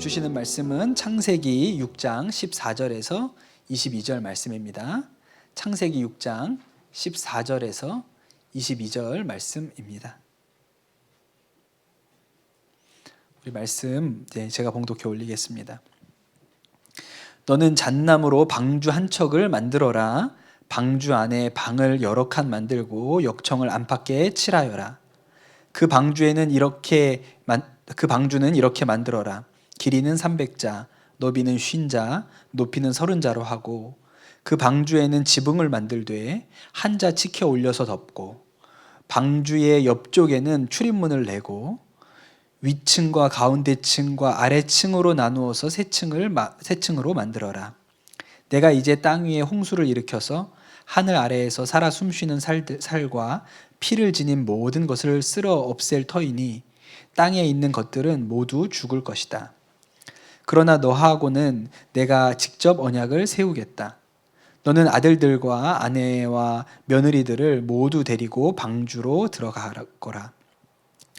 주시는 말씀은 창세기 6장 14절에서 22절 말씀입니다. 창세기 6장 14절에서 22절 말씀입니다. 우리 말씀 제가 봉독해 올리겠습니다. 너는 잣나무로 방주 한 척을 만들어라. 방주 안에 방을 여러 칸 만들고 역청을 안팎에 칠하여라. 그 방주는 이렇게 만들어라. 길이는 300자, 너비는 50자, 높이는 30자로 하고 그 방주에는 지붕을 만들되 한 자 치켜 올려서 덮고 방주의 옆쪽에는 출입문을 내고 위층과 가운데층과 아래층으로 나누어서 세 층으로 만들어라. 내가 이제 땅 위에 홍수를 일으켜서 하늘 아래에서 살아 숨쉬는 살과 피를 지닌 모든 것을 쓸어 없앨 터이니 땅에 있는 것들은 모두 죽을 것이다. 그러나 너하고는 내가 직접 언약을 세우겠다. 너는 아들들과 아내와 며느리들을 모두 데리고 방주로 들어가거라.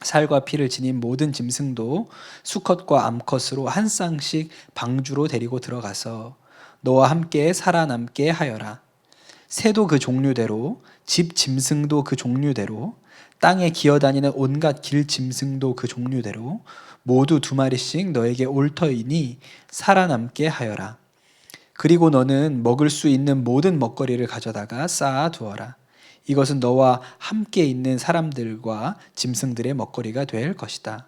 살과 피를 지닌 모든 짐승도 수컷과 암컷으로 한 쌍씩 방주로 데리고 들어가서 너와 함께 살아남게 하여라. 새도 그 종류대로, 집 짐승도 그 종류대로, 땅에 기어다니는 온갖 길 짐승도 그 종류대로 모두 2마리씩 너에게 올 터이니 살아남게 하여라. 그리고 너는 먹을 수 있는 모든 먹거리를 가져다가 쌓아 두어라. 이것은 너와 함께 있는 사람들과 짐승들의 먹거리가 될 것이다.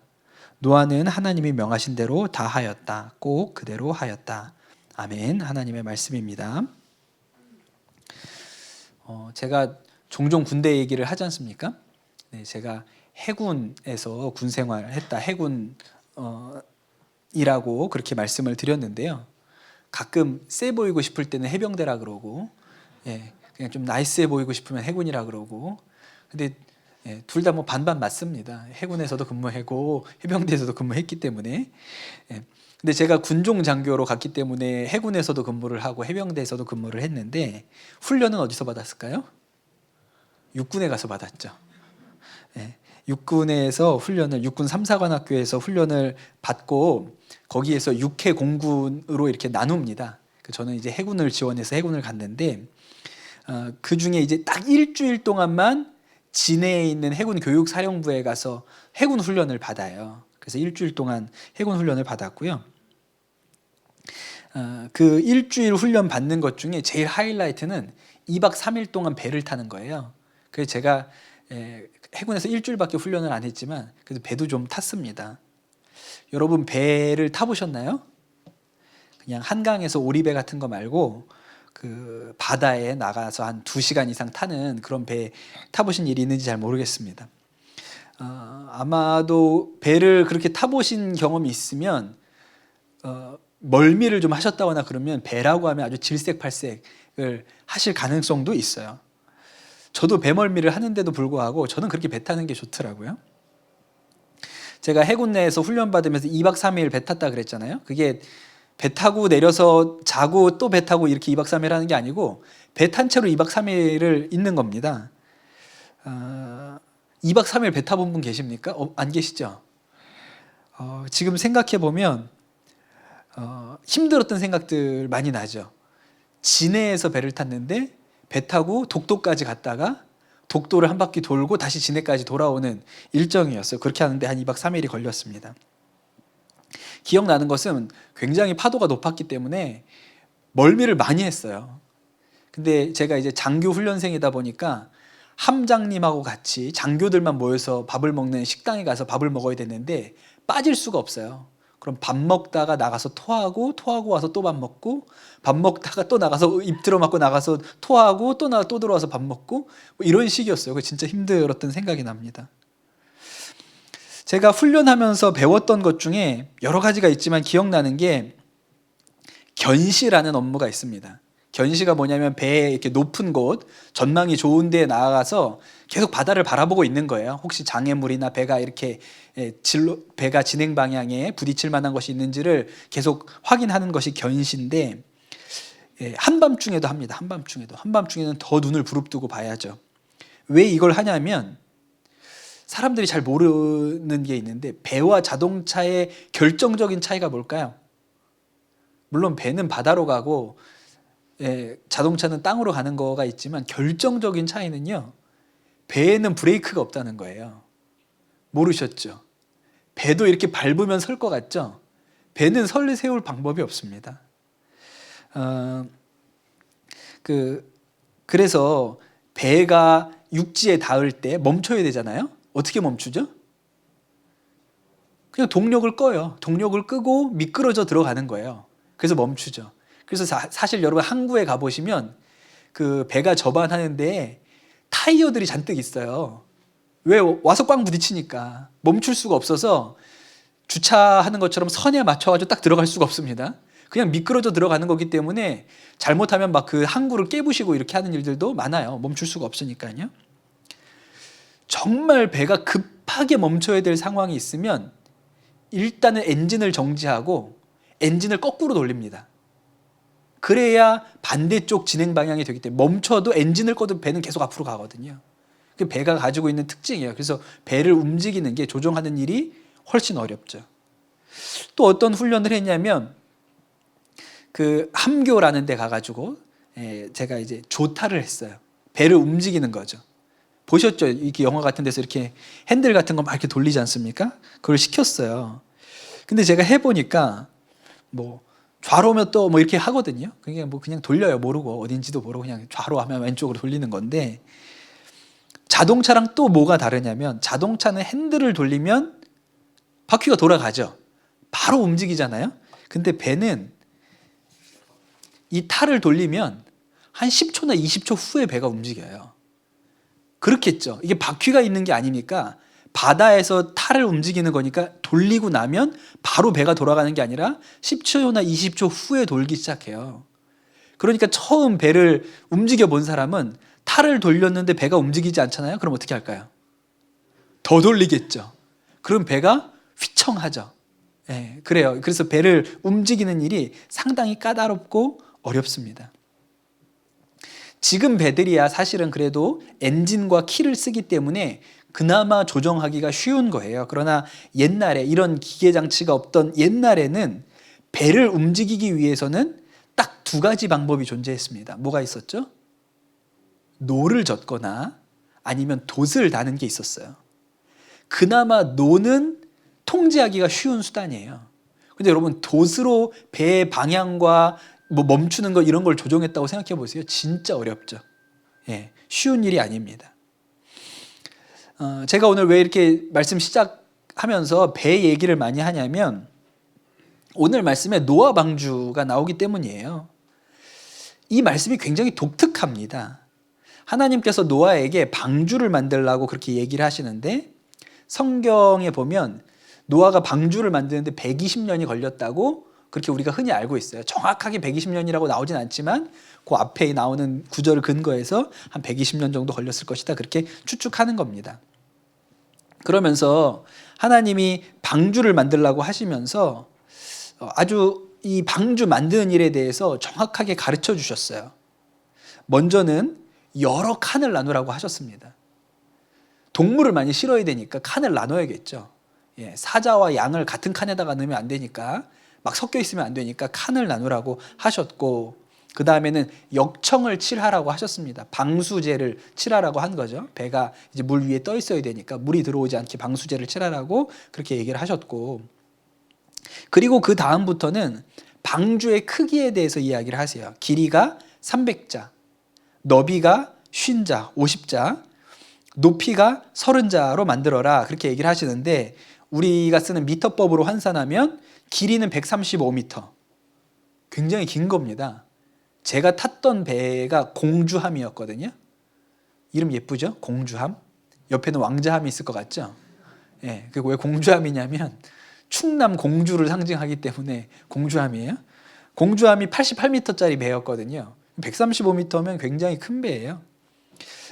노아는 하나님이 명하신 대로 다 하였다. 꼭 그대로 하였다. 아멘. 하나님의 말씀입니다. 제가 종종 군대 얘기를 하지 않습니까? 네, 제가 해군에서 군 생활을 했다. 해군이라고 그렇게 말씀을 드렸는데요. 가끔 세 보이고 싶을 때는 해병대라 그러고, 그냥 좀 나이스해 보이고 싶으면 해군이라 그러고. 근데 둘 다 뭐 반반 맞습니다. 해군에서도 근무하고 해병대에서도 근무했기 때문에. 근데 제가 군종 장교로 갔기 때문에 해군에서도 근무를 하고 해병대에서도 근무를 했는데 훈련은 어디서 받았을까요? 육군에 가서 받았죠. 육군에서 훈련을 육군 3사관학교에서 훈련을 받고 거기에서 육해 공군으로 이렇게 나눕니다. 저는 이제 해군을 지원해서 해군을 갔는데 그 중에 이제 딱 일주일 동안만 진해에 있는 해군 교육사령부에 가서 해군 훈련을 받아요. 그래서 일주일 동안 해군 훈련을 받았고요. 그 일주일 훈련 받는 것 중에 제일 하이라이트는 2박 3일 동안 배를 타는 거예요. 그래서 제가 해군에서 일주일밖에 훈련을 안 했지만 그래도 배도 좀 탔습니다. 여러분 배를 타보셨나요? 그냥 한강에서 오리배 같은 거 말고 그 바다에 나가서 한 2시간 이상 타는 그런 배 타보신 일이 있는지 잘 모르겠습니다. 아마도 배를 그렇게 타보신 경험이 있으면 멀미를 좀 하셨다거나 그러면 배라고 하면 아주 질색팔색을 하실 가능성도 있어요. 저도 배멀미를 하는데도 불구하고 저는 그렇게 배 타는 게 좋더라고요. 제가 해군 내에서 훈련 받으면서 2박 3일 배 탔다 그랬잖아요. 그게 배 타고 내려서 자고 또 배 타고 이렇게 2박 3일 하는 게 아니고 배 탄 채로 2박 3일을 있는 겁니다. 2박 3일 배 타본 분 계십니까? 안 계시죠? 지금 생각해 보면 힘들었던 생각들 많이 나죠. 진해에서 배를 탔는데 배 타고 독도까지 갔다가 독도를 한 바퀴 돌고 다시 진해까지 돌아오는 일정이었어요. 그렇게 하는데 한 2박 3일이 걸렸습니다. 기억나는 것은 굉장히 파도가 높았기 때문에 멀미를 많이 했어요. 근데 제가 이제 장교 훈련생이다 보니까 함장님하고 같이 장교들만 모여서 밥을 먹는 식당에 가서 밥을 먹어야 됐는데 빠질 수가 없어요. 그럼 밥 먹다가 나가서 토하고 와서 또 밥 먹고 밥 먹다가 또 나가서 입 들어맞고 나가서 토하고 또 들어와서 밥 먹고 뭐 이런 식이었어요. 진짜 힘들었던 생각이 납니다. 제가 훈련하면서 배웠던 것 중에 여러 가지가 있지만 기억나는 게 견시라는 업무가 있습니다. 견시가 뭐냐면 배에 이렇게 높은 곳, 전망이 좋은 데에 나가서 계속 바다를 바라보고 있는 거예요. 혹시 장애물이나 배가 이렇게 배가 진행 방향에 부딪힐 만한 것이 있는지를 계속 확인하는 것이 견시인데 한밤중에도 합니다. 한밤중에는 더 눈을 부릅뜨고 봐야죠. 왜 이걸 하냐면 사람들이 잘 모르는 게 있는데 배와 자동차의 결정적인 차이가 뭘까요? 물론 배는 바다로 가고 자동차는 땅으로 가는 거가 있지만 결정적인 차이는요. 배에는 브레이크가 없다는 거예요. 모르셨죠? 배도 이렇게 밟으면 설 것 같죠? 배는 세울 방법이 없습니다. 그래서 배가 육지에 닿을 때 멈춰야 되잖아요. 어떻게 멈추죠? 그냥 동력을 꺼요. 동력을 끄고 미끄러져 들어가는 거예요. 그래서 멈추죠. 그래서 사실 여러분 항구에 가보시면 그 배가 접안하는데 타이어들이 잔뜩 있어요. 왜? 와서 꽝 부딪히니까 멈출 수가 없어서 주차하는 것처럼 선에 맞춰가지고 딱 들어갈 수가 없습니다. 그냥 미끄러져 들어가는 거기 때문에 잘못하면 막 그 항구를 깨부시고 이렇게 하는 일들도 많아요. 멈출 수가 없으니까요. 정말 배가 급하게 멈춰야 될 상황이 있으면 일단은 엔진을 정지하고 엔진을 거꾸로 돌립니다. 그래야 반대쪽 진행 방향이 되기 때문에 멈춰도 엔진을 꺼도 배는 계속 앞으로 가거든요. 그게 배가 가지고 있는 특징이에요. 그래서 배를 움직이는 게 조종하는 일이 훨씬 어렵죠. 또 어떤 훈련을 했냐면 그 함교라는 데 가가지고 제가 이제 조타를 했어요. 배를 움직이는 거죠. 보셨죠? 이렇게 영화 같은 데서 이렇게 핸들 같은 거 막 이렇게 돌리지 않습니까? 그걸 시켰어요. 근데 제가 해보니까 뭐 좌로면 또 뭐 이렇게 하거든요. 그게 뭐 그냥 돌려요. 모르고 어딘지도 모르고 그냥 좌로 하면 왼쪽으로 돌리는 건데 자동차랑 또 뭐가 다르냐면 자동차는 핸들을 돌리면 바퀴가 돌아가죠. 바로 움직이잖아요. 근데 배는 이 탈을 돌리면 한 10초나 20초 후에 배가 움직여요. 그렇겠죠. 이게 바퀴가 있는 게 아니니까 바다에서 탈을 움직이는 거니까 돌리고 나면 바로 배가 돌아가는 게 아니라 10초나 20초 후에 돌기 시작해요. 그러니까 처음 배를 움직여 본 사람은 탈을 돌렸는데 배가 움직이지 않잖아요. 그럼 어떻게 할까요? 더 돌리겠죠. 그럼 배가 휘청하죠. 그래요. 그래서 배를 움직이는 일이 상당히 까다롭고 어렵습니다. 지금 배들이야 사실은 그래도 엔진과 키를 쓰기 때문에 그나마 조정하기가 쉬운 거예요. 그러나 옛날에 이런 기계 장치가 없던 옛날에는 배를 움직이기 위해서는 딱 두 가지 방법이 존재했습니다. 뭐가 있었죠? 노를 젓거나 아니면 돛을 다는 게 있었어요. 그나마 노는 통제하기가 쉬운 수단이에요. 근데 여러분 돛으로 배의 방향과 뭐 멈추는 거 이런 걸 조정했다고 생각해 보세요. 진짜 어렵죠. 쉬운 일이 아닙니다. 제가 오늘 왜 이렇게 말씀 시작하면서 배 얘기를 많이 하냐면 오늘 말씀에 노아 방주가 나오기 때문이에요. 이 말씀이 굉장히 독특합니다. 하나님께서 노아에게 방주를 만들라고 그렇게 얘기를 하시는데 성경에 보면 노아가 방주를 만드는데 120년이 걸렸다고 그렇게 우리가 흔히 알고 있어요. 정확하게 120년이라고 나오진 않지만 그 앞에 나오는 구절을 근거해서 한 120년 정도 걸렸을 것이다. 그렇게 추측하는 겁니다. 그러면서 하나님이 방주를 만들라고 하시면서 아주 이 방주 만드는 일에 대해서 정확하게 가르쳐 주셨어요. 먼저는 여러 칸을 나누라고 하셨습니다. 동물을 많이 실어야 되니까 칸을 나눠야겠죠. 사자와 양을 같은 칸에다가 넣으면 안 되니까 막 섞여 있으면 안 되니까 칸을 나누라고 하셨고 그 다음에는 역청을 칠하라고 하셨습니다. 방수제를 칠하라고 한 거죠. 배가 이제 물 위에 떠 있어야 되니까 물이 들어오지 않게 방수제를 칠하라고 그렇게 얘기를 하셨고 그리고 그 다음부터는 방주의 크기에 대해서 이야기를 하세요. 길이가 300자, 너비가 50자, 50자, 높이가 30자로 만들어라 그렇게 얘기를 하시는데 우리가 쓰는 미터법으로 환산하면 길이는 135m. 굉장히 긴 겁니다. 제가 탔던 배가 공주함이었거든요. 이름 예쁘죠? 공주함. 옆에는 왕자함이 있을 것 같죠? 그리고 왜 공주함이냐면 충남 공주를 상징하기 때문에 공주함이에요. 공주함이 88m짜리 배였거든요. 135m면 굉장히 큰 배예요.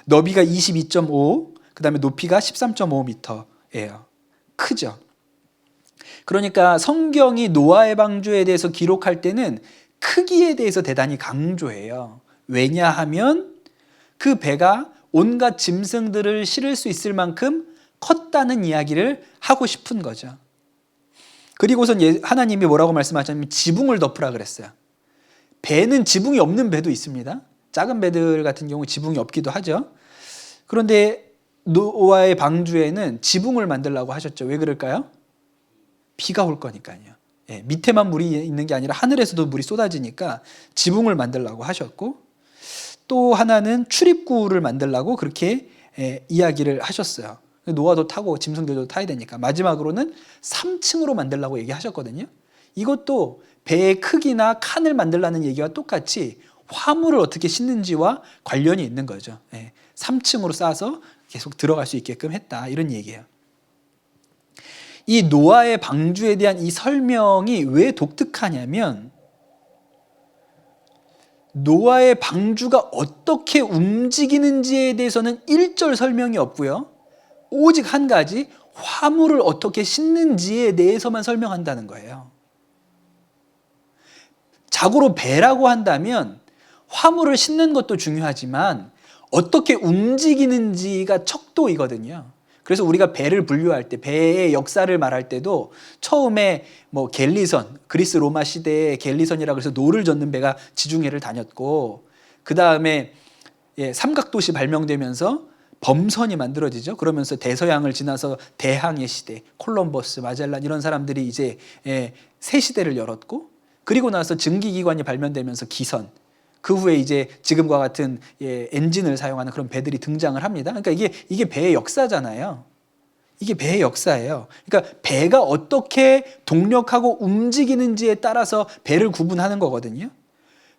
너비가 22.5, 그 다음에 높이가 13.5m예요. 크죠. 그러니까 성경이 노아의 방주에 대해서 기록할 때는 크기에 대해서 대단히 강조해요. 왜냐하면 그 배가 온갖 짐승들을 실을 수 있을 만큼 컸다는 이야기를 하고 싶은 거죠. 그리고선 하나님이 뭐라고 말씀하셨냐면 지붕을 덮으라 그랬어요. 배는 지붕이 없는 배도 있습니다. 작은 배들 같은 경우 지붕이 없기도 하죠. 그런데 노아의 방주에는 지붕을 만들라고 하셨죠. 왜 그럴까요? 비가 올 거니까요. 예, 밑에만 물이 있는 게 아니라 하늘에서도 물이 쏟아지니까 지붕을 만들라고 하셨고, 또 하나는 출입구를 만들라고 그렇게 이야기를 하셨어요. 노아도 타고 짐승들도 타야 되니까. 마지막으로는 3층으로 만들라고 얘기하셨거든요. 이것도 배의 크기나 칸을 만들라는 얘기와 똑같이 화물을 어떻게 싣는지와 관련이 있는 거죠. 3층으로 쌓아서 계속 들어갈 수 있게끔 했다, 이런 얘기예요. 이 노아의 방주에 대한 이 설명이 왜 독특하냐면, 노아의 방주가 어떻게 움직이는지에 대해서는 1절 설명이 없고요. 오직 한 가지, 화물을 어떻게 싣는지에 대해서만 설명한다는 거예요. 자고로 배라고 한다면 화물을 싣는 것도 중요하지만 어떻게 움직이는지가 척도이거든요. 그래서 우리가 배를 분류할 때, 배의 역사를 말할 때도 처음에 뭐 갤리선, 그리스 로마 시대에 갤리선이라고 해서 노를 젓는 배가 지중해를 다녔고, 그 다음에 삼각도시 발명되면서 범선이 만들어지죠. 그러면서 대서양을 지나서 대항해 시대, 콜럼버스, 마젤란 이런 사람들이 이제 새 시대를 열었고, 그리고 나서 증기기관이 발명되면서 기선, 그 후에 이제 지금과 같은 엔진을 사용하는 그런 배들이 등장을 합니다. 그러니까 이게 배의 역사잖아요. 이게 배의 역사예요. 그러니까 배가 어떻게 동력하고 움직이는지에 따라서 배를 구분하는 거거든요.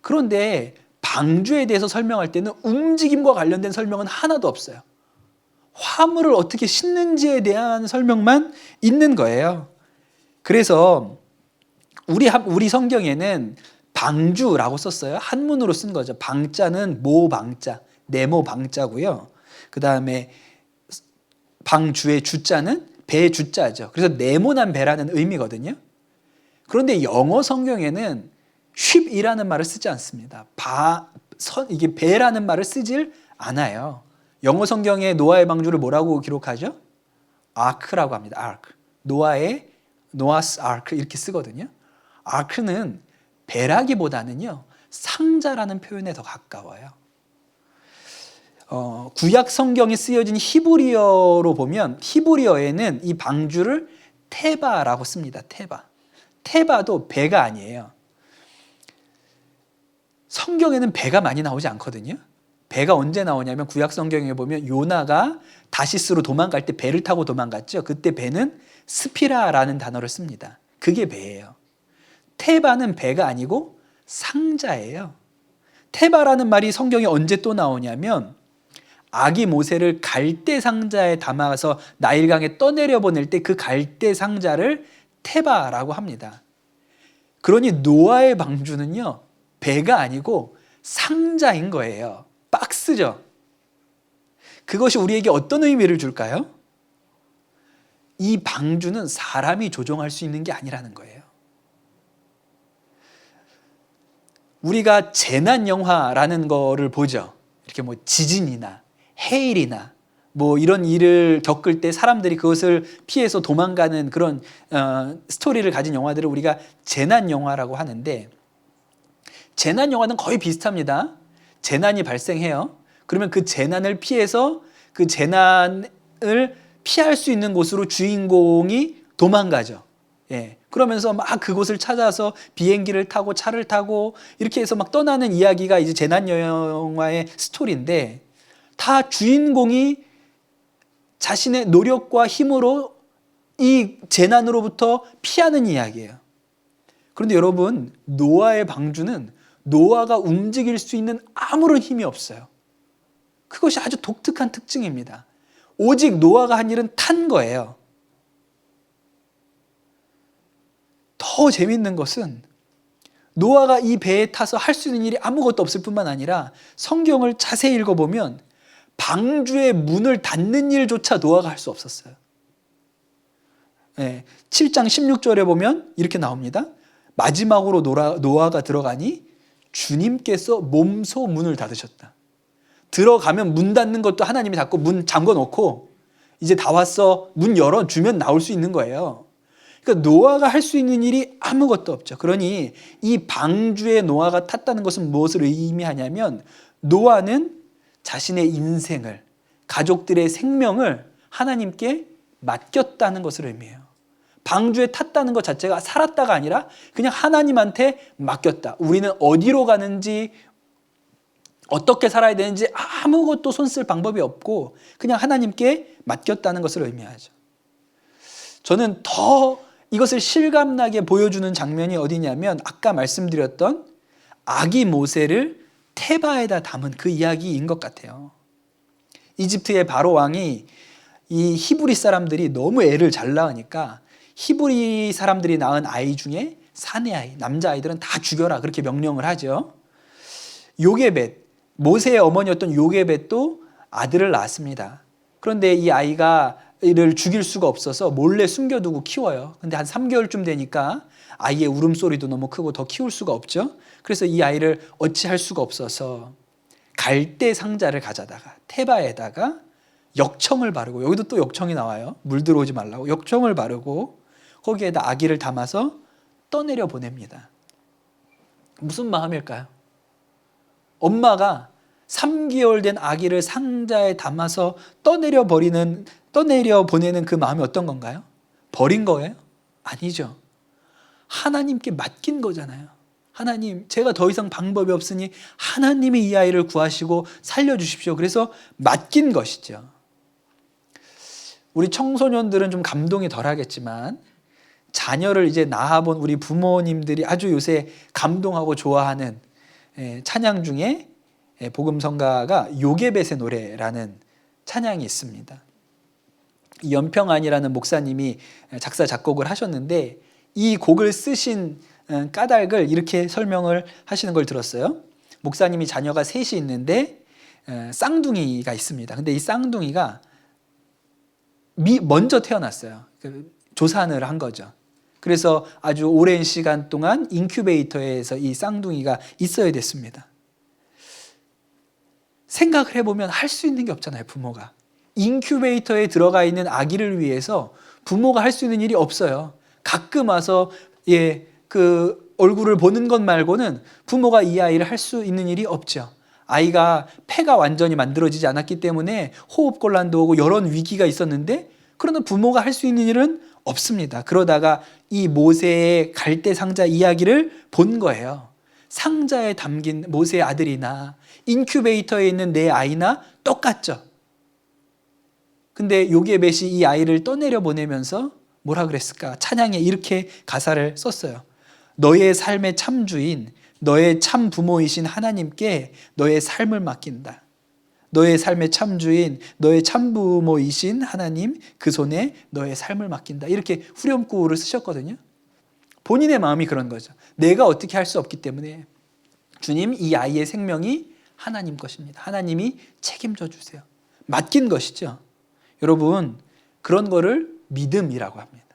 그런데 방주에 대해서 설명할 때는 움직임과 관련된 설명은 하나도 없어요. 화물을 어떻게 싣는지에 대한 설명만 있는 거예요. 그래서 우리 성경에는 방주라고 썼어요. 한문으로 쓴 거죠. 방자는 모방자, 네모 방자고요. 그 다음에 방주의 주자는 배의 주자죠. 그래서 네모난 배라는 의미거든요. 그런데 영어 성경에는 ship이라는 말을 쓰지 않습니다. 이게 배라는 말을 쓰질 않아요. 영어 성경에 노아의 방주를 뭐라고 기록하죠? 아크라고 합니다. 아크. 노아스 아크 이렇게 쓰거든요. 아크는 배라기보다는요, 상자라는 표현에 더 가까워요. 구약 성경이 쓰여진 히브리어로 보면, 히브리어에는 이 방주를 테바라고 씁니다. 테바도 배가 아니에요. 성경에는 배가 많이 나오지 않거든요. 배가 언제 나오냐면 구약 성경에 보면 요나가 다시스로 도망갈 때 배를 타고 도망갔죠. 그때 배는 스피라라는 단어를 씁니다. 그게 배예요. 테바는 배가 아니고 상자예요. 테바라는 말이 성경에 언제 또 나오냐면, 아기 모세를 갈대 상자에 담아서 나일강에 떠내려 보낼 때 그 갈대 상자를 테바라고 합니다. 그러니 노아의 방주는요, 배가 아니고 상자인 거예요. 박스죠. 그것이 우리에게 어떤 의미를 줄까요? 이 방주는 사람이 조종할 수 있는 게 아니라는 거예요. 우리가 재난 영화라는 거를 보죠. 이렇게 뭐 지진이나 해일이나 뭐 이런 일을 겪을 때 사람들이 그것을 피해서 도망가는 그런 스토리를 가진 영화들을 우리가 재난 영화라고 하는데, 재난 영화는 거의 비슷합니다. 재난이 발생해요. 그러면 그 재난을 피해서 그 재난을 피할 수 있는 곳으로 주인공이 도망가죠. 그러면서 막 그곳을 찾아서 비행기를 타고 차를 타고 이렇게 해서 막 떠나는 이야기가 이제 재난 영화의 스토리인데, 다 주인공이 자신의 노력과 힘으로 이 재난으로부터 피하는 이야기예요. 그런데 여러분, 노아의 방주는 노아가 움직일 수 있는 아무런 힘이 없어요. 그것이 아주 독특한 특징입니다. 오직 노아가 한 일은 탄 거예요. 더 재밌는 것은 노아가 이 배에 타서 할 수 있는 일이 아무것도 없을 뿐만 아니라 성경을 자세히 읽어보면 방주의 문을 닫는 일조차 노아가 할 수 없었어요. 7장 16절에 보면 이렇게 나옵니다. 마지막으로 노아가 들어가니 주님께서 몸소 문을 닫으셨다. 들어가면 문 닫는 것도 하나님이 닫고 문 잠궈 놓고 이제 다 왔어. 문 열어주면 나올 수 있는 거예요. 그러니까 노아가 할 수 있는 일이 아무것도 없죠. 그러니 이 방주에 노아가 탔다는 것은 무엇을 의미하냐면 노아는 자신의 인생을, 가족들의 생명을 하나님께 맡겼다는 것을 의미해요. 방주에 탔다는 것 자체가 살았다가 아니라 그냥 하나님한테 맡겼다. 우리는 어디로 가는지 어떻게 살아야 되는지 아무것도 손쓸 방법이 없고 그냥 하나님께 맡겼다는 것을 의미하죠. 저는 더 이것을 실감나게 보여주는 장면이 어디냐면 아까 말씀드렸던 아기 모세를 테바에다 담은 그 이야기인 것 같아요. 이집트의 바로 왕이 이 히브리 사람들이 너무 애를 잘 낳으니까 히브리 사람들이 낳은 아이 중에 사내 아이, 남자아이들은 다 죽여라 그렇게 명령을 하죠. 요게벳, 모세의 어머니였던 요게벳도 아들을 낳았습니다. 그런데 이 아이가 이를 죽일 수가 없어서 몰래 숨겨두고 키워요. 근데 한 3개월쯤 되니까 아이의 울음소리도 너무 크고 더 키울 수가 없죠. 그래서 이 아이를 어찌할 수가 없어서 갈대 상자를 가져다가 테바에다가 역청을 바르고, 여기도 또 역청이 나와요. 물 들어오지 말라고 역청을 바르고 거기에다 아기를 담아서 떠내려 보냅니다. 무슨 마음일까요? 엄마가 3개월 된 아기를 상자에 담아서 떠내려 보내는 그 마음이 어떤 건가요? 버린 거예요? 아니죠. 하나님께 맡긴 거잖아요. 하나님, 제가 더 이상 방법이 없으니 하나님이 이 아이를 구하시고 살려주십시오. 그래서 맡긴 것이죠. 우리 청소년들은 좀 감동이 덜 하겠지만 자녀를 이제 낳아본 우리 부모님들이 아주 요새 감동하고 좋아하는 찬양 중에 복음성가가 요게벳의 노래라는 찬양이 있습니다. 연평안이라는 목사님이 작사 작곡을 하셨는데 이 곡을 쓰신 까닭을 이렇게 설명을 하시는 걸 들었어요. 목사님이 자녀가 셋이 있는데 쌍둥이가 있습니다. 근데 이 쌍둥이가 먼저 태어났어요. 조산을 한 거죠. 그래서 아주 오랜 시간 동안 인큐베이터에서 이 쌍둥이가 있어야 됐습니다. 생각을 해보면 할 수 있는 게 없잖아요, 부모가. 인큐베이터에 들어가 있는 아기를 위해서 부모가 할 수 있는 일이 없어요. 가끔 와서 그 얼굴을 보는 것 말고는 부모가 이 아이를 할 수 있는 일이 없죠. 아이가 폐가 완전히 만들어지지 않았기 때문에 호흡곤란도 오고 여러 위기가 있었는데 그러나 부모가 할 수 있는 일은 없습니다. 그러다가 이 모세의 갈대 상자 이야기를 본 거예요. 상자에 담긴 모세의 아들이나 인큐베이터에 있는 내 아이나 똑같죠. 근데 요게벳이 이 아이를 떠내려 보내면서 뭐라 그랬을까? 찬양에 이렇게 가사를 썼어요. 너의 삶의 참주인, 너의 참 부모이신 하나님께 너의 삶을 맡긴다. 너의 삶의 참주인, 너의 참부모이신 하나님 그 손에 너의 삶을 맡긴다. 이렇게 후렴구를 쓰셨거든요. 본인의 마음이 그런 거죠. 내가 어떻게 할 수 없기 때문에 주님, 이 아이의 생명이 하나님 것입니다. 하나님이 책임져 주세요. 맡긴 것이죠. 여러분, 그런 거를 믿음이라고 합니다.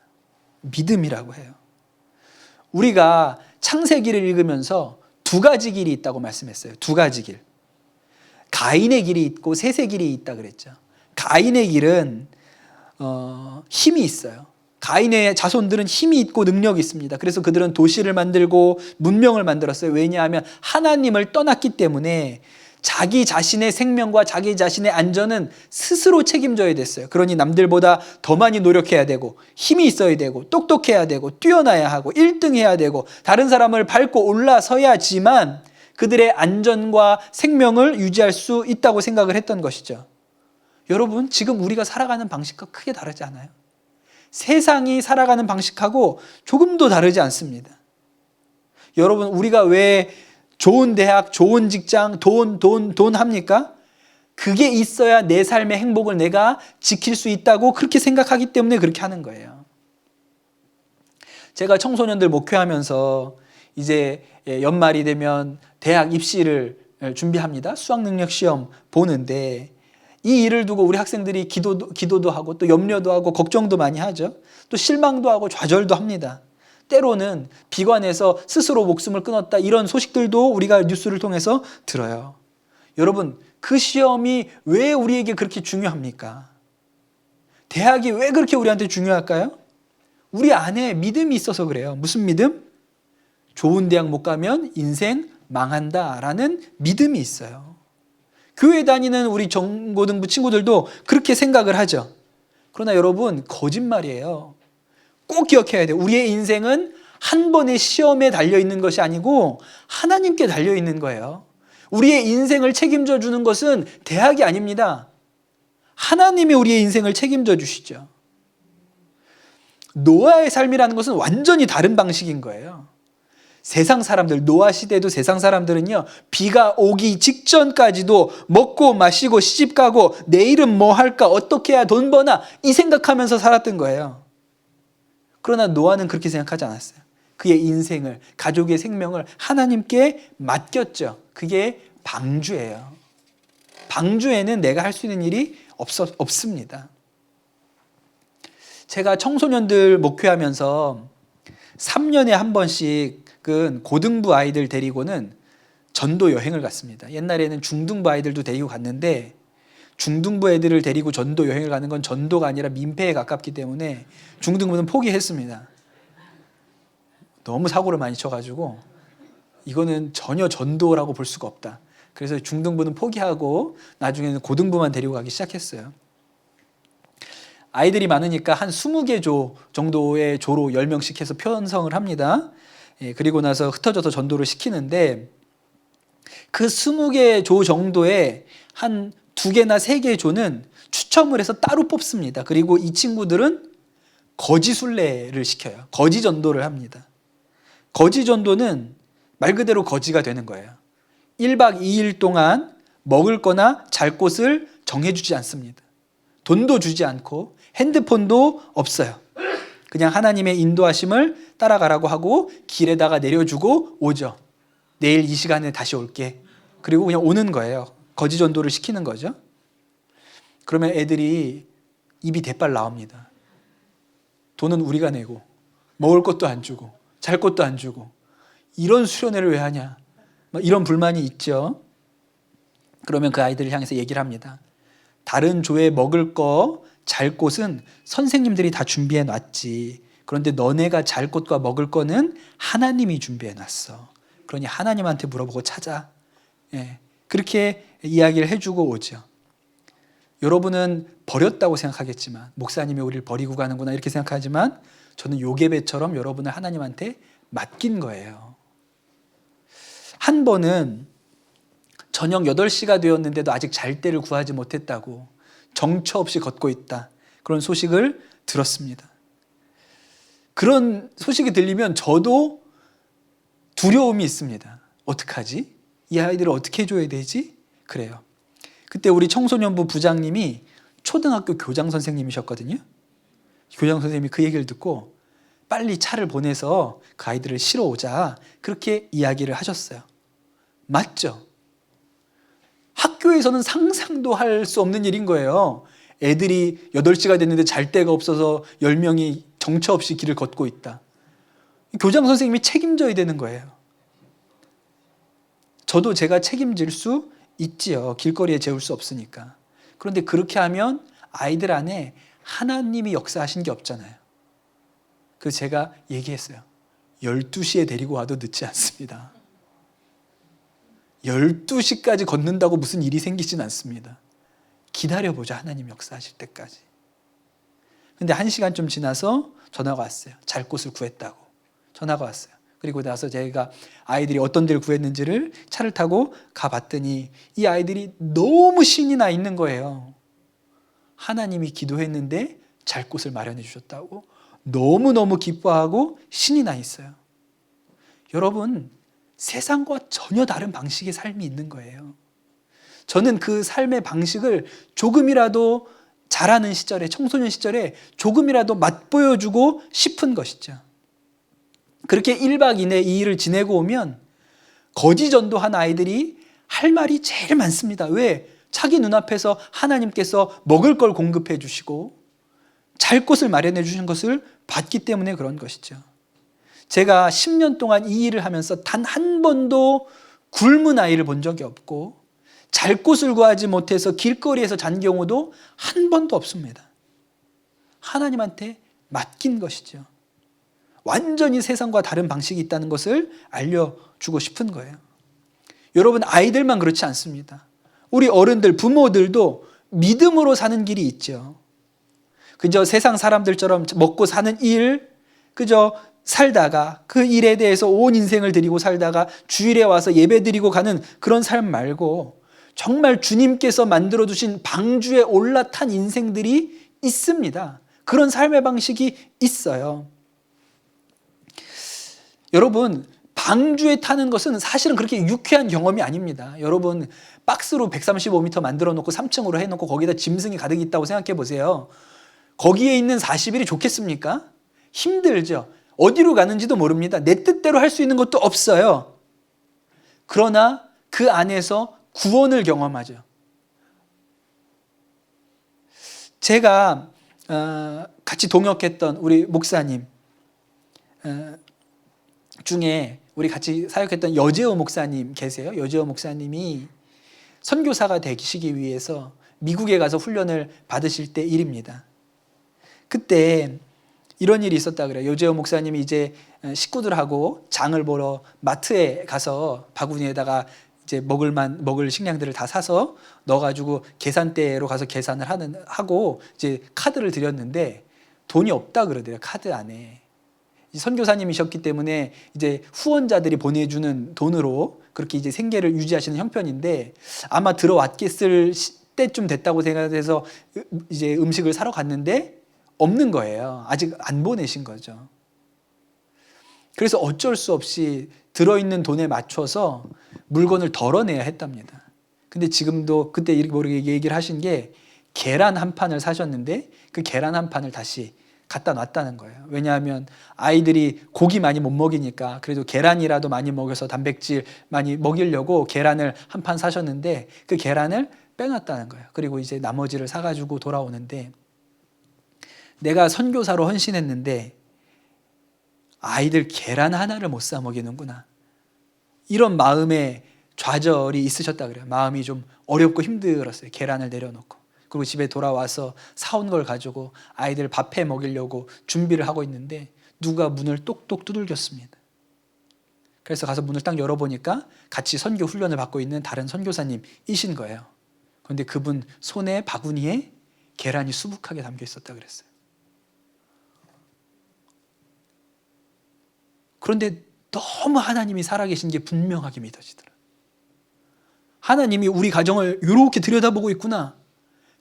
믿음이라고 해요. 우리가 창세기를 읽으면서 두 가지 길이 있다고 말씀했어요. 두 가지 길. 가인의 길이 있고 셋의 길이 있다 그랬죠. 가인의 길은 힘이 있어요. 가인의 자손들은 힘이 있고 능력이 있습니다. 그래서 그들은 도시를 만들고 문명을 만들었어요. 왜냐하면 하나님을 떠났기 때문에 자기 자신의 생명과 자기 자신의 안전은 스스로 책임져야 됐어요. 그러니 남들보다 더 많이 노력해야 되고 힘이 있어야 되고 똑똑해야 되고 뛰어나야 하고 1등 해야 되고 다른 사람을 밟고 올라서야지만 그들의 안전과 생명을 유지할 수 있다고 생각을 했던 것이죠. 여러분, 지금 우리가 살아가는 방식과 크게 다르지 않아요? 세상이 살아가는 방식하고 조금도 다르지 않습니다. 여러분, 우리가 왜 좋은 대학, 좋은 직장, 돈 합니까? 그게 있어야 내 삶의 행복을 내가 지킬 수 있다고 그렇게 생각하기 때문에 그렇게 하는 거예요. 제가 청소년들 목회하면서 이제 연말이 되면 대학 입시를 준비합니다. 수학능력 시험 보는데 이 일을 두고 우리 학생들이 기도도 하고 또 염려도 하고 걱정도 많이 하죠. 또 실망도 하고 좌절도 합니다. 때로는 비관해서 스스로 목숨을 끊었다 이런 소식들도 우리가 뉴스를 통해서 들어요. 여러분, 그 시험이 왜 우리에게 그렇게 중요합니까? 대학이 왜 그렇게 우리한테 중요할까요? 우리 안에 믿음이 있어서 그래요. 무슨 믿음? 좋은 대학 못 가면 인생 망한다라는 믿음이 있어요. 교회 다니는 우리 중고등부 친구들도 그렇게 생각을 하죠. 그러나 여러분, 거짓말이에요. 꼭 기억해야 돼요. 우리의 인생은 한 번의 시험에 달려있는 것이 아니고 하나님께 달려있는 거예요. 우리의 인생을 책임져 주는 것은 대학이 아닙니다. 하나님이 우리의 인생을 책임져 주시죠. 노아의 삶이라는 것은 완전히 다른 방식인 거예요. 세상 사람들, 노아 시대도 세상 사람들은요, 비가 오기 직전까지도 먹고 마시고 시집가고 내일은 뭐 할까, 어떻게 해야 돈 버나 이 생각하면서 살았던 거예요. 그러나 노아는 그렇게 생각하지 않았어요. 그의 인생을, 가족의 생명을 하나님께 맡겼죠. 그게 방주예요. 방주에는 내가 할 수 있는 일이 없습니다. 제가 청소년들 목회하면서 3년에 한 번씩은 고등부 아이들 데리고는 전도 여행을 갔습니다. 옛날에는 중등부 아이들도 데리고 갔는데 중등부 애들을 데리고 전도 여행을 가는 건 전도가 아니라 민폐에 가깝기 때문에 중등부는 포기했습니다. 너무 사고를 많이 쳐가지고 이거는 전혀 전도라고 볼 수가 없다. 그래서 중등부는 포기하고 나중에는 고등부만 데리고 가기 시작했어요. 아이들이 많으니까 한 20개 조 정도의 조로 10명씩 해서 편성을 합니다. 그리고 나서 흩어져서 전도를 시키는데 그 20개 조 정도에 한 2개나 3개 조는 추첨을 해서 따로 뽑습니다. 그리고 이 친구들은 거지 순례를 시켜요. 거지 전도를 합니다. 거지 전도는 말 그대로 거지가 되는 거예요. 1박 2일 동안 먹을 거나 잘 곳을 정해주지 않습니다. 돈도 주지 않고 핸드폰도 없어요. 그냥 하나님의 인도하심을 따라가라고 하고 길에다가 내려주고 오죠. 내일 이 시간에 다시 올게. 그리고 그냥 오는 거예요. 거지 전도를 시키는 거죠. 그러면 애들이 입이 대빨 나옵니다. 돈은 우리가 내고 먹을 것도 안 주고 잘 것도 안 주고 이런 수련회를 왜 하냐, 이런 불만이 있죠. 그러면 그 아이들을 향해서 얘기를 합니다. 다른 조에 먹을 거, 잘 곳은 선생님들이 다 준비해 놨지. 그런데 너네가 잘 곳과 먹을 거는 하나님이 준비해 놨어. 그러니 하나님한테 물어보고 찾아. 그렇게 이야기를 해주고 오죠. 여러분은 버렸다고 생각하겠지만, 목사님이 우리를 버리고 가는구나 이렇게 생각하지만, 저는 요게벳처럼 여러분을 하나님한테 맡긴 거예요. 한 번은 저녁 8시가 되었는데도 아직 잘 데를 구하지 못했다고 정처 없이 걷고 있다, 그런 소식을 들었습니다. 그런 소식이 들리면 저도 두려움이 있습니다. 어떡하지? 이 아이들을 어떻게 해줘야 되지? 그래요. 그때 우리 청소년부 부장님이 초등학교 교장 선생님이셨거든요. 교장 선생님이 그 얘기를 듣고 빨리 차를 보내서 그 아이들을 실어오자, 그렇게 이야기를 하셨어요. 맞죠? 학교에서는 상상도 할 수 없는 일인 거예요. 애들이 8시가 됐는데 잘 데가 없어서 10명이 정처 없이 길을 걷고 있다. 교장 선생님이 책임져야 되는 거예요. 저도 제가 책임질 수 있지요. 길거리에 재울 수 없으니까. 그런데 그렇게 하면 아이들 안에 하나님이 역사하신 게 없잖아요. 그래서 제가 얘기했어요. 12시에 데리고 와도 늦지 않습니다. 12시까지 걷는다고 무슨 일이 생기진 않습니다. 기다려보자, 하나님 역사하실 때까지. 근데 1시간 좀 지나서 전화가 왔어요. 잘 곳을 구했다고 전화가 왔어요. 그리고 나서 제가 아이들이 어떤 데를 구했는지를 차를 타고 가봤더니 이 아이들이 너무 신이 나 있는 거예요. 하나님이 기도했는데 잘 곳을 마련해 주셨다고 너무너무 기뻐하고 신이 나 있어요. 여러분, 세상과 전혀 다른 방식의 삶이 있는 거예요. 저는 그 삶의 방식을 조금이라도 자라는 시절에, 청소년 시절에 조금이라도 맛보여주고 싶은 것이죠. 그렇게 1박 2일을 지내고 오면 거지 전도한 아이들이 할 말이 제일 많습니다. 왜? 자기 눈앞에서 하나님께서 먹을 걸 공급해 주시고 잘 곳을 마련해 주신 것을 봤기 때문에 그런 것이죠. 제가 10년 동안 이 일을 하면서 단 한 번도 굶은 아이를 본 적이 없고 잘 곳을 구하지 못해서 길거리에서 잔 경우도 한 번도 없습니다. 하나님한테 맡긴 것이죠. 완전히 세상과 다른 방식이 있다는 것을 알려주고 싶은 거예요. 여러분, 아이들만 그렇지 않습니다. 우리 어른들, 부모들도 믿음으로 사는 길이 있죠. 그저 세상 사람들처럼 먹고 사는 일, 그저 살다가 그 일에 대해서 온 인생을 드리고 살다가 주일에 와서 예배 드리고 가는 그런 삶 말고 정말 주님께서 만들어두신 방주에 올라탄 인생들이 있습니다. 그런 삶의 방식이 있어요. 여러분, 방주에 타는 것은 사실은 그렇게 유쾌한 경험이 아닙니다. 여러분, 박스로 135m 만들어 놓고 3층으로 해놓고 거기다 짐승이 가득 있다고 생각해 보세요. 거기에 있는 40일이 좋겠습니까? 힘들죠. 어디로 가는지도 모릅니다. 내 뜻대로 할 수 있는 것도 없어요. 그러나 그 안에서 구원을 경험하죠. 제가 같이 동역했던 우리 목사님 중에 우리 같이 사역했던 여재호 목사님 계세요. 여재호 목사님이 선교사가 되시기 위해서 미국에 가서 훈련을 받으실 때 일입니다. 그때 이런 일이 있었다 그래요. 여재호 목사님이 이제 식구들하고 장을 보러 마트에 가서 바구니에다가 이제 먹을 식량들을 다 사서 넣어가지고 계산대로 가서 계산을 하고 이제 카드를 드렸는데 돈이 없다 그러더래요. 카드 안에. 선교사님이셨기 때문에 이제 후원자들이 보내주는 돈으로 그렇게 이제 생계를 유지하시는 형편인데 아마 들어왔겠을 때쯤 됐다고 생각해서 이제 음식을 사러 갔는데 없는 거예요. 아직 안 보내신 거죠. 그래서 어쩔 수 없이 들어있는 돈에 맞춰서 물건을 덜어내야 했답니다. 근데 지금도 그때 이렇게 얘기를 하신 게 계란 한 판을 사셨는데 그 계란 한 판을 다시 갖다 놨다는 거예요. 왜냐하면 아이들이 고기 많이 못 먹이니까 그래도 계란이라도 많이 먹여서 단백질 많이 먹이려고 계란을 한 판 사셨는데 그 계란을 빼놨다는 거예요. 그리고 이제 나머지를 사가지고 돌아오는데 내가 선교사로 헌신했는데 아이들 계란 하나를 못 사 먹이는구나. 이런 마음의 좌절이 있으셨다 그래요. 마음이 좀 어렵고 힘들었어요. 계란을 내려놓고. 그리고 집에 돌아와서 사온 걸 가지고 아이들 밥해 먹이려고 준비를 하고 있는데 누가 문을 똑똑 두들겼습니다. 그래서 가서 문을 딱 열어보니까 같이 선교 훈련을 받고 있는 다른 선교사님이신 거예요. 그런데 그분 손에 바구니에 계란이 수북하게 담겨 있었다 그랬어요. 그런데 너무 하나님이 살아계신 게 분명하게 믿어지더라고요. 하나님이 우리 가정을 이렇게 들여다보고 있구나.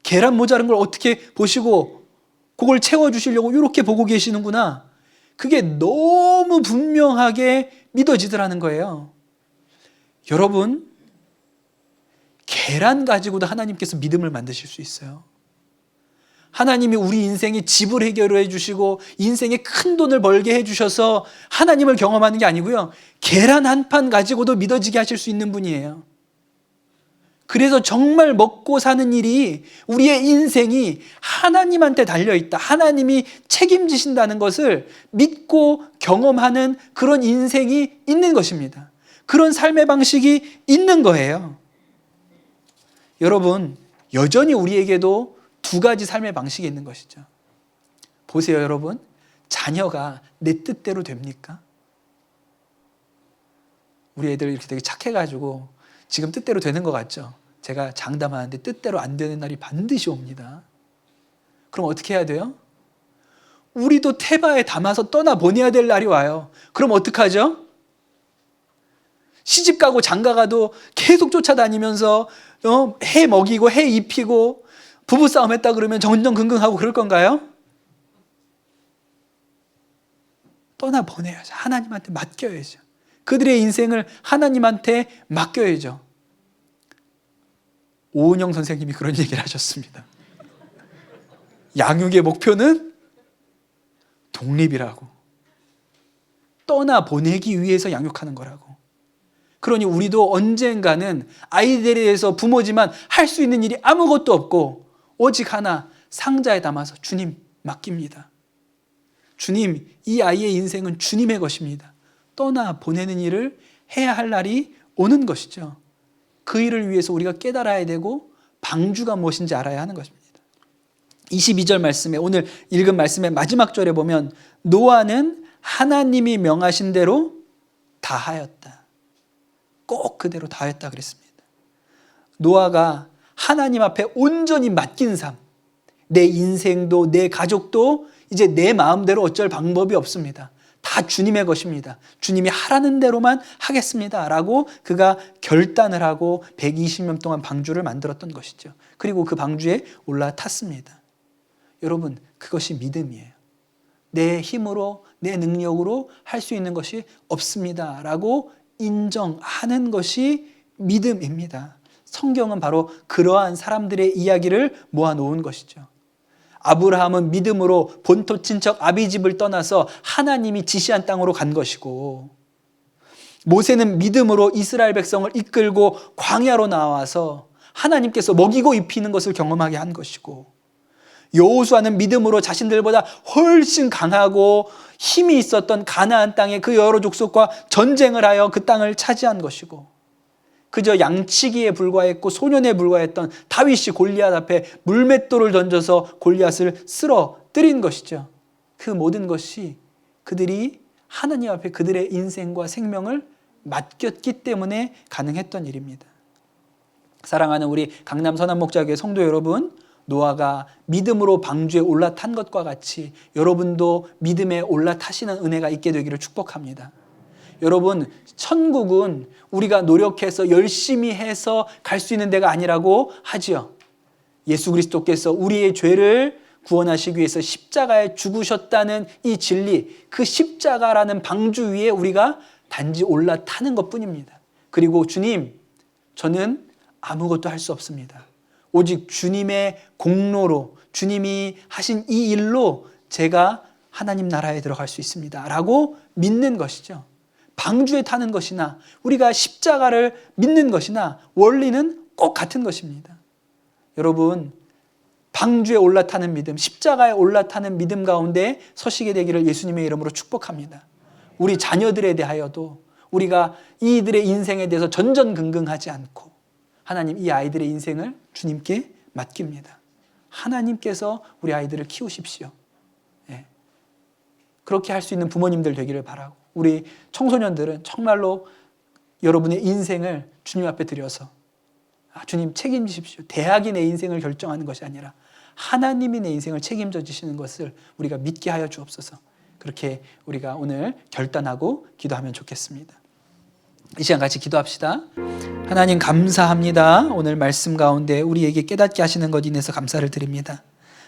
계란 모자란 걸 어떻게 보시고 그걸 채워주시려고 이렇게 보고 계시는구나. 그게 너무 분명하게 믿어지더라는 거예요. 여러분, 계란 가지고도 하나님께서 믿음을 만드실 수 있어요. 하나님이 우리 인생에 집을 해결해 주시고 인생에 큰 돈을 벌게 해주셔서 하나님을 경험하는 게 아니고요. 계란 한 판 가지고도 믿어지게 하실 수 있는 분이에요. 그래서 정말 먹고 사는 일이 우리의 인생이 하나님한테 달려있다. 하나님이 책임지신다는 것을 믿고 경험하는 그런 인생이 있는 것입니다. 그런 삶의 방식이 있는 거예요. 여러분, 여전히 우리에게도 두 가지 삶의 방식이 있는 것이죠. 보세요, 여러분. 자녀가 내 뜻대로 됩니까? 우리 애들 이렇게 되게 착해가지고 지금 뜻대로 되는 것 같죠? 제가 장담하는데 뜻대로 안 되는 날이 반드시 옵니다. 그럼 어떻게 해야 돼요? 우리도 태바에 담아서 떠나보내야 될 날이 와요. 그럼 어떡하죠? 시집가고 장가가도 계속 쫓아다니면서 해 먹이고 해 입히고 부부싸움 했다 그러면 정정긍긍하고 그럴 건가요? 떠나보내야죠. 하나님한테 맡겨야죠. 그들의 인생을 하나님한테 맡겨야죠. 오은영 선생님이 그런 얘기를 하셨습니다. 양육의 목표는 독립이라고. 떠나보내기 위해서 양육하는 거라고. 그러니 우리도 언젠가는 아이들에 대해서 부모지만 할 수 있는 일이 아무것도 없고 오직 하나, 상자에 담아서 주님 맡깁니다. 주님, 이 아이의 인생은 주님의 것입니다. 떠나보내는 일을 해야 할 날이 오는 것이죠. 그 일을 위해서 우리가 깨달아야 되고 방주가 무엇인지 알아야 하는 것입니다. 22절 말씀에, 오늘 읽은 말씀의 마지막 절에 보면 노아는 하나님이 명하신 대로 다 하였다. 꼭 그대로 다 했다 그랬습니다. 노아가 하나님 앞에 온전히 맡긴 삶, 내 인생도 내 가족도 이제 내 마음대로 어쩔 방법이 없습니다. 다 주님의 것입니다. 주님이 하라는 대로만 하겠습니다 라고 그가 결단을 하고 120년 동안 방주를 만들었던 것이죠. 그리고 그 방주에 올라탔습니다. 여러분, 그것이 믿음이에요. 내 힘으로 내 능력으로 할 수 있는 것이 없습니다 라고 인정하는 것이 믿음입니다. 성경은 바로 그러한 사람들의 이야기를 모아놓은 것이죠. 아브라함은 믿음으로 본토 친척 아비집을 떠나서 하나님이 지시한 땅으로 간 것이고, 모세는 믿음으로 이스라엘 백성을 이끌고 광야로 나와서 하나님께서 먹이고 입히는 것을 경험하게 한 것이고, 여호수아는 믿음으로 자신들보다 훨씬 강하고 힘이 있었던 가나안 땅에 그 여러 족속과 전쟁을 하여 그 땅을 차지한 것이고, 그저 양치기에 불과했고 소년에 불과했던 다윗이 골리앗 앞에 물맷돌을 던져서 골리앗을 쓰러뜨린 것이죠. 그 모든 것이 그들이 하나님 앞에 그들의 인생과 생명을 맡겼기 때문에 가능했던 일입니다. 사랑하는 우리 강남 선한목자교회 성도 여러분, 노아가 믿음으로 방주에 올라탄 것과 같이 여러분도 믿음에 올라타시는 은혜가 있게 되기를 축복합니다. 여러분, 천국은 우리가 노력해서 열심히 해서 갈 수 있는 데가 아니라고 하지요. 예수 그리스도께서 우리의 죄를 구원하시기 위해서 십자가에 죽으셨다는 이 진리, 그 십자가라는 방주 위에 우리가 단지 올라타는 것뿐입니다. 그리고 주님, 저는 아무것도 할 수 없습니다. 오직 주님의 공로로, 주님이 하신 이 일로 제가 하나님 나라에 들어갈 수 있습니다 라고 믿는 것이죠. 방주에 타는 것이나 우리가 십자가를 믿는 것이나 원리는 꼭 같은 것입니다. 여러분, 방주에 올라타는 믿음, 십자가에 올라타는 믿음 가운데 서시게 되기를 예수님의 이름으로 축복합니다. 우리 자녀들에 대하여도 우리가 이들의 인생에 대해서 전전긍긍하지 않고 하나님, 이 아이들의 인생을 주님께 맡깁니다. 하나님께서 우리 아이들을 키우십시오. 예. 그렇게 할 수 있는 부모님들 되기를 바라고, 우리 청소년들은 정말로 여러분의 인생을 주님 앞에 드려서 주님 책임지십시오. 대학이 내 인생을 결정하는 것이 아니라 하나님이 내 인생을 책임져 주시는 것을 우리가 믿게 하여 주옵소서. 그렇게 우리가 오늘 결단하고 기도하면 좋겠습니다. 이 시간 같이 기도합시다. 하나님, 감사합니다. 오늘 말씀 가운데 우리에게 깨닫게 하시는 것 인해서 감사를 드립니다.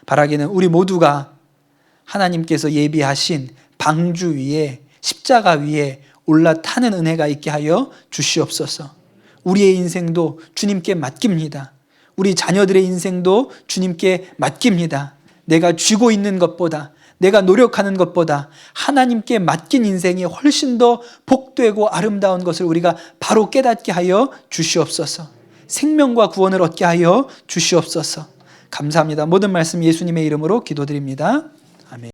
바라기는 우리 모두가 하나님께서 예비하신 방주 위에, 십자가 위에 올라타는 은혜가 있게 하여 주시옵소서. 우리의 인생도 주님께 맡깁니다. 우리 자녀들의 인생도 주님께 맡깁니다. 내가 쥐고 있는 것보다, 내가 노력하는 것보다 하나님께 맡긴 인생이 훨씬 더 복되고 아름다운 것을 우리가 바로 깨닫게 하여 주시옵소서. 생명과 구원을 얻게 하여 주시옵소서. 감사합니다. 모든 말씀 예수님의 이름으로 기도드립니다. 아멘.